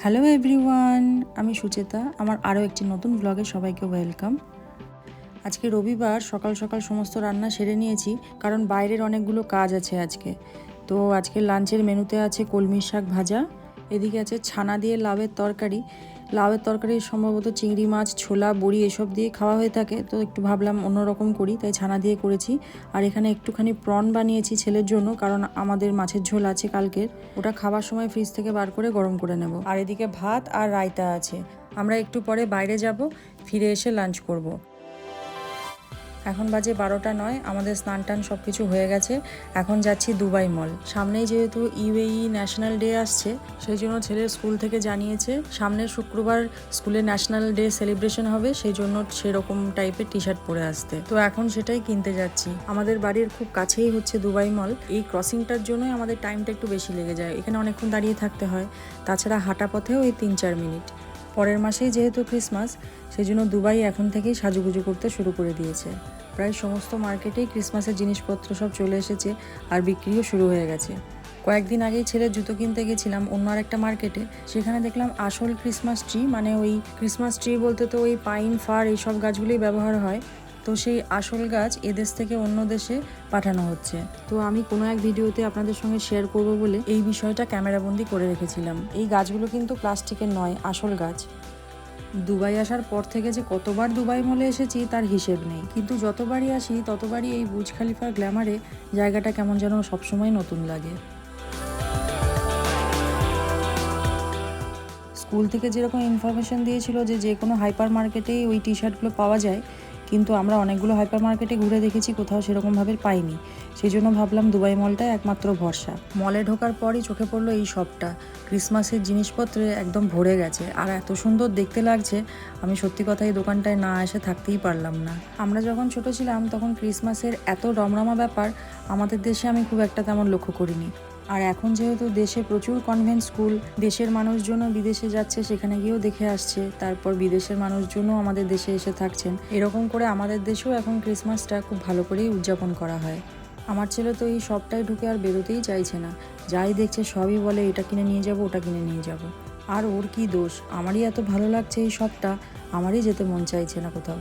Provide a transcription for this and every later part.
Hello everyone, আমি সুচেতা। আমার আরও একটি নতুন ব্লগে সবাইকে ওয়েলকাম। আজকে রবিবার, সকাল সকাল সমস্ত রান্না সেরে নিয়েছি, কারণ বাইরের অনেকগুলো কাজ আছে আজকে। তো আজকে লাঞ্চের মেনুতে আছে কলমির শাক ভাজা, এদিকে আছে ছানা দিয়ে লাউয়ের তরকারি। লাউয়ের তরকারি সম্ভবত চিংড়ি মাছ, ছোলা, বড়ি এসব দিয়ে খাওয়া হয়ে থাকে, তো একটু ভাবলাম অন্যরকম করি, তাই ছানা দিয়ে করেছি। আর এখানে একটুখানি প্রন বানিয়েছি ছেলের জন্য, কারণ আমাদের মাছের ঝোল আছে কালকের, ওটা খাবার সময় ফ্রিজ থেকে বার করে গরম করে নেব। আর এদিকে ভাত আর রায়তা আছে। আমরা একটু পরে বাইরে যাব, ফিরে এসে লাঞ্চ করব। এখন বাজে 12টা নয়, আমাদের স্নান টান সব কিছু হয়ে গেছে। এখন যাচ্ছি দুবাই মল। সামনেই যেহেতু ইউএই ন্যাশনাল ডে আসছে, সেই জন্য ছেলের স্কুল থেকে জানিয়েছে সামনের শুক্রবার স্কুলে ন্যাশনাল ডে সেলিব্রেশন হবে, সেই জন্য সেরকম টাইপের টি শার্ট পরে আসতে। তো এখন সেটাই কিনতে যাচ্ছি। আমাদের বাড়ির খুব কাছেই হচ্ছে দুবাই মল। এই ক্রসিংটার জন্যই আমাদের টাইমটা একটু বেশি লেগে যায়, এখানে অনেকক্ষণ দাঁড়িয়ে থাকতে হয়। তাছাড়া হাঁটা পথেও এই 3-4 মিনিট। পরের মাসেই যেহেতু ক্রিসমাস, সেই জন্য দুবাই এখন থেকেই সাজুগুজু করতে শুরু করে দিয়েছে। প্রায় সমস্ত মার্কেটেই ক্রিসমাসের জিনিসপত্র সব চলে এসেছে, আর বিক্রিও শুরু হয়ে গেছে। কয়েকদিন আগেই ছেলের জুতো কিনতে গেছিলাম অন্য আরেকটা মার্কেটে, সেখানে দেখলাম আসল ক্রিসমাস ট্রি, মানে ওই ক্রিসমাস ট্রি বলতে তো ওই পাইন, ফার এইসব গাছগুলোই ব্যবহার হয়। তো সেই আসল গাছ এদেশ থেকে অন্য দেশে পাঠানো হচ্ছে। তো আমি কোনো এক ভিডিওতে আপনাদের সঙ্গে শেয়ার করব বলে এই বিষয়টা ক্যামেরাবন্দি করে রেখেছিলাম। এই গাছগুলো কিন্তু প্লাস্টিকের নয়, আসল গাছ। দুবাই আসার পর থেকে যে কতবার দুবাই মলে এসেছি তার হিসেব নেই, কিন্তু যতবারই আসি ততবারই এই বুর্জ খলিফার গ্ল্যামারে জায়গাটা কেমন যেন সবসময় নতুন লাগে। স্কুল থেকে যেরকম ইনফরমেশন দিয়েছিল যে যে কোনো হাইপার মার্কেটেই ওই টি শার্টগুলো পাওয়া যায়, কিন্তু আমরা অনেকগুলো হাইপার মার্কেটে ঘুরে দেখেছি, কোথাও সেরকমভাবে পাইনি। সেই জন্য ভাবলাম দুবাই মলটাই একমাত্র ভরসা। মলে ঢোকার পরই চোখে পড়লো এই শপটা। ক্রিসমাসের জিনিসপত্রে একদম ভরে গেছে, আর এত সুন্দর দেখতে লাগছে, আমি সত্যি কথা এই দোকানটায় না এসে থাকতেই পারলাম না। আমরা যখন ছোট ছিলাম তখন ক্রিসমাসের এত রমরমা ব্যাপার আমাদের দেশে আমি খুব একটা তেমন লক্ষ্য করিনি। আর এখন যেহেতু দেশে প্রচুর কনভেন্ট স্কুল, দেশের মানুষজনও বিদেশে যাচ্ছে, সেখানে গিয়েও দেখে আসছে, তারপর বিদেশের মানুষজনও আমাদের দেশে এসে থাকছেন, এরকম করে আমাদের দেশেও এখন ক্রিসমাসটা খুব ভালো করেই উদযাপন করা হয়। আমার ছেলে তো এই সবটাই ঢুকে আর বেরোতেই চাইছে না, যাই দেখছে সবই বলে এটা কিনে নিয়ে যাব, ওটা কিনে নিয়ে যাব। আর ওর কি দোষ, আমারই এত ভালো লাগছে এই সবটা, আমারই যেতে মন চাইছে না কোথাও।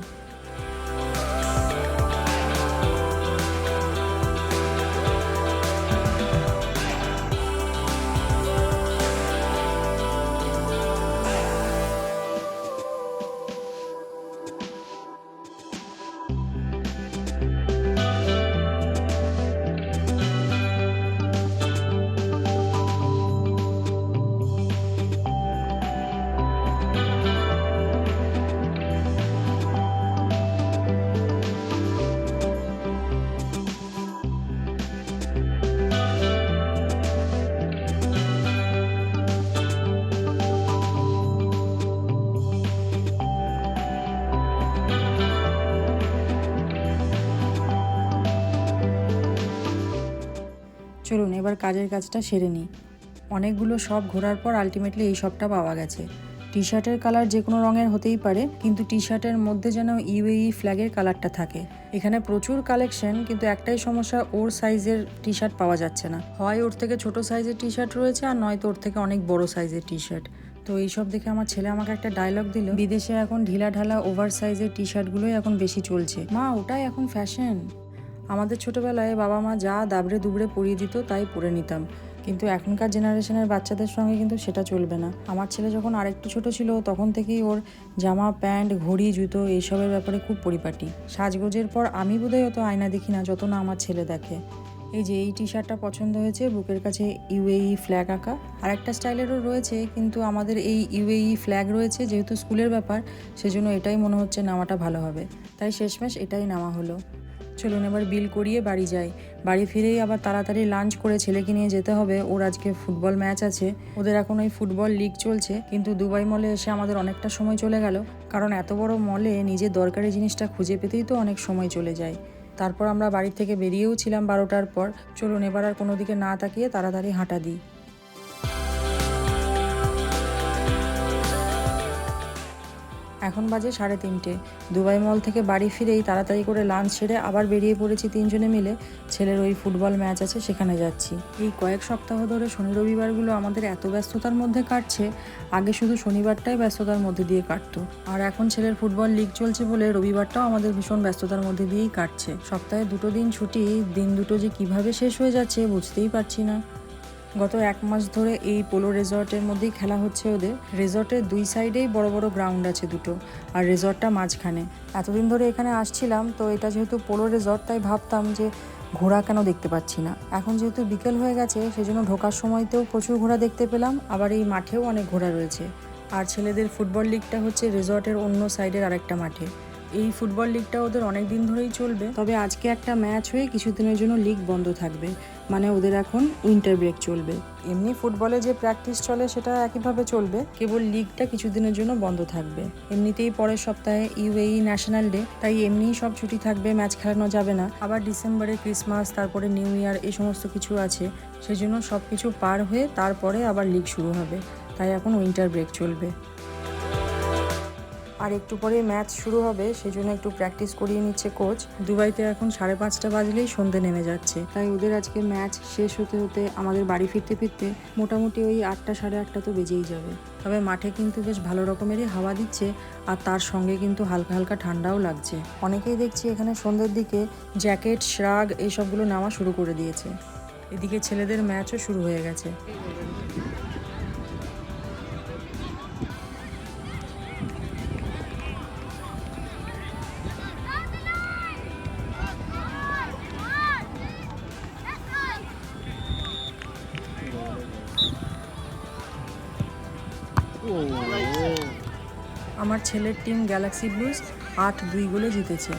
চলুন এবার কাজের কাজটা সেরে নিই। অনেকগুলো শপ ঘোরার পর আলটিমেটলি এই শপটা পাওয়া গেছে। টি শার্টের কালার যে কোনো রঙের হতেই পারে, কিন্তু টি শার্টের মধ্যে যেন ইউএই ফ্ল্যাগের কালারটা থাকে। এখানে প্রচুর কালেকশন, কিন্তু একটাই সমস্যা, ওর সাইজের টি শার্ট পাওয়া যাচ্ছে না। হয় ওর থেকে ছোট সাইজের টি শার্ট রয়েছে, আর নয়তো ওর থেকে অনেক বড় সাইজের টি শার্ট। তো এইসব দেখে আমার ছেলে আমাকে একটা ডায়লগ দিল, বিদেশে এখন ঢিলা ঢালা ওভার সাইজের টি শার্টগুলোই এখন বেশি চলছে মা, ওটাই এখন ফ্যাশন। আমাদের ছোটোবেলায় বাবা মা যা দাবড়ে দুবড়ে পরিয়ে দিত তাই পরে নিতাম, কিন্তু এখনকার জেনারেশনের বাচ্চাদের সঙ্গে কিন্তু সেটা চলবে না। আমার ছেলে যখন আরেকটু ছোট ছিল তখন থেকেই ওর জামা, প্যান্ট, ঘড়ি, জুতো এইসবের ব্যাপারে খুব পরিপাটি। সাজগোজের পর আমি বোধহয় অত আয়না দেখি না যত না আমার ছেলে দেখে। এই যে এই টি শার্টটা পছন্দ হয়েছে, বুকের কাছে ইউএই ফ্ল্যাগ আঁকা। আর একটা স্টাইলেরও রয়েছে, কিন্তু আমাদের এই ইউএই ফ্ল্যাগ রয়েছে যেহেতু স্কুলের ব্যাপার, সেজন্য এটাই মনে হচ্ছে নেওয়াটা ভালো হবে, তাই শেষমেশ এটাই নেওয়া হলো। চলুন এবার বিল করিয়ে বাড়ি যাই। বাড়ি ফিরেই আবার তাড়াতাড়ি লাঞ্চ করে ছেলেকে নিয়ে যেতে হবে, ওর আজকে ফুটবল ম্যাচ আছে। ওদের এখন ওই ফুটবল লিগ চলছে, কিন্তু দুবাই মলে এসে আমাদের অনেকটা সময় চলে গেল, কারণ এত বড় মলে নিজের দরকারি জিনিসটা খুঁজে পেতেই তো অনেক সময় চলে যায়। তারপর আমরা বাড়ি থেকে বেরিয়েও ছিলাম 12টার পর। চলুন এবার আর কোনো দিকে না তাকিয়ে তাড়াতাড়ি হাঁটা দিই। এখন বাজে 3:30। দুবাই মল থেকে বাড়ি ফিরেই তাড়াতাড়ি করে লাঞ্চ সেরে আবার বেরিয়ে পড়েছি 3 জনে মিলে। ছেলের ওই ফুটবল ম্যাচ আছে, সেখানে যাচ্ছি। এই কয়েক সপ্তাহ ধরে শনি রবিবারগুলো আমাদের এত ব্যস্ততার মধ্যে কাটছে। আগে শুধু শনিবারটাই ব্যস্ততার মধ্যে দিয়ে কাটতো, আর এখন ছেলের ফুটবল লিগ চলছে বলে রবিবারটাও আমাদের ভীষণ ব্যস্ততার মধ্যে দিয়েই কাটছে। সপ্তাহে 2 দিন ছুটি, দিন দুটো যে কিভাবে শেষ হয়ে যাচ্ছে বুঝতেই পারছি না। গত 1 মাস ধরে এই পোলো রিসর্টের মধ্যেই খেলা হচ্ছে ওদের। রিসর্টের 2 সাইডেই বড় বড় গ্রাউন্ড আছে দুটো, আর রিসর্টটা মাঝখানে। এতদিন ধরে এখানে আসছিলাম, তো এটা যেহেতু পোলো রিসর্ট, তাই ভাবতাম যে ঘোড়া কেন দেখতে পাচ্ছি না। এখন যেহেতু বিকেল হয়ে গেছে, সেজন্য ঢোকার সময়তেও প্রচুর ঘোড়া দেখতে পেলাম, আবার এই মাঠেও অনেক ঘোড়া রয়েছে। আর ছেলেদের ফুটবল লিগটা হচ্ছে রিসর্টের অন্য সাইডের আরেকটা মাঠে। এই ফুটবল লিগটা ওদের অনেক দিন ধরেই চলবে, তবে আজকে একটা ম্যাচ হয়ে কিছুদিনের জন্য লিগ বন্ধ থাকবে, মানে ওদের এখন উইন্টার ব্রেক চলবে। এমনি ফুটবলে যে প্র্যাকটিস চলে সেটা একইভাবে চলবে, কেবল লিগটা কিছুদিনের জন্য বন্ধ থাকবে। এমনিতেই পরের সপ্তাহে UAE ন্যাশনাল ডে, তাই এমনিই সব ছুটি থাকবে, ম্যাচ খেলানো যাবে না। আবার ডিসেম্বরে ক্রিসমাস, তারপরে নিউ ইয়ার, এই সমস্ত কিছু আছে, সেজন্য সব কিছু পার হয়ে তারপরে আবার লিগ শুরু হবে, তাই এখন উইন্টার ব্রেক চলবে। আর একটু পরে ম্যাচ শুরু হবে, সেজন্য একটু প্র্যাকটিস করিয়ে নিচ্ছে কোচ। দুবাইতে এখন 5:30 বাজলেই সন্ধে নেমে যাচ্ছে, তাই ওদের আজকে ম্যাচ শেষ হতে হতে আমাদের বাড়ি ফিরতে ফিরতে মোটামুটি ওই 8টা 8:30 তো বেজেই যাবে। তবে মাঠে কিন্তু বেশ ভালো রকমেরই হাওয়া দিচ্ছে, আর তার সঙ্গে কিন্তু হালকা হালকা ঠান্ডাও লাগছে। অনেকেই দেখছি এখানে সন্ধ্যের দিকে জ্যাকেট, শ্রাগ এইসবগুলো নেওয়া শুরু করে দিয়েছে। এদিকে ছেলেদের ম্যাচও শুরু হয়ে গেছে। আমার ছেলের টিম গ্যালাক্সি ব্লুজ 8-2 গোলে জিতেছে।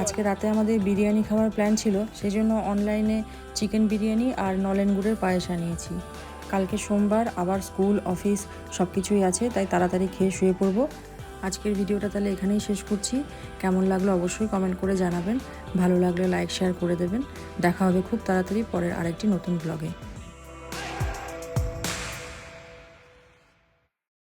আজকে রাতে আমাদের বিরিয়ানি খাওয়ার প্ল্যান ছিল, সেই জন্য অনলাইনে চিকেন বিরিয়ানি আর নলেন গুড়ের পায়েস আনিয়েছি। কালকে সোমবার, আবার স্কুল অফিস সব কিছুই আছে, তাই তাড়াতাড়ি খেয়ে শুয়ে পড়বো। আজকের ভিডিওটা তাহলে এখানেই শেষ করছি। কেমন লাগলো অবশ্যই কমেন্ট করে জানাবেন, ভালো লাগলে লাইক শেয়ার করে দেবেন। দেখা হবে খুব তাড়াতাড়ি পরের আরেকটি নতুন ব্লগে।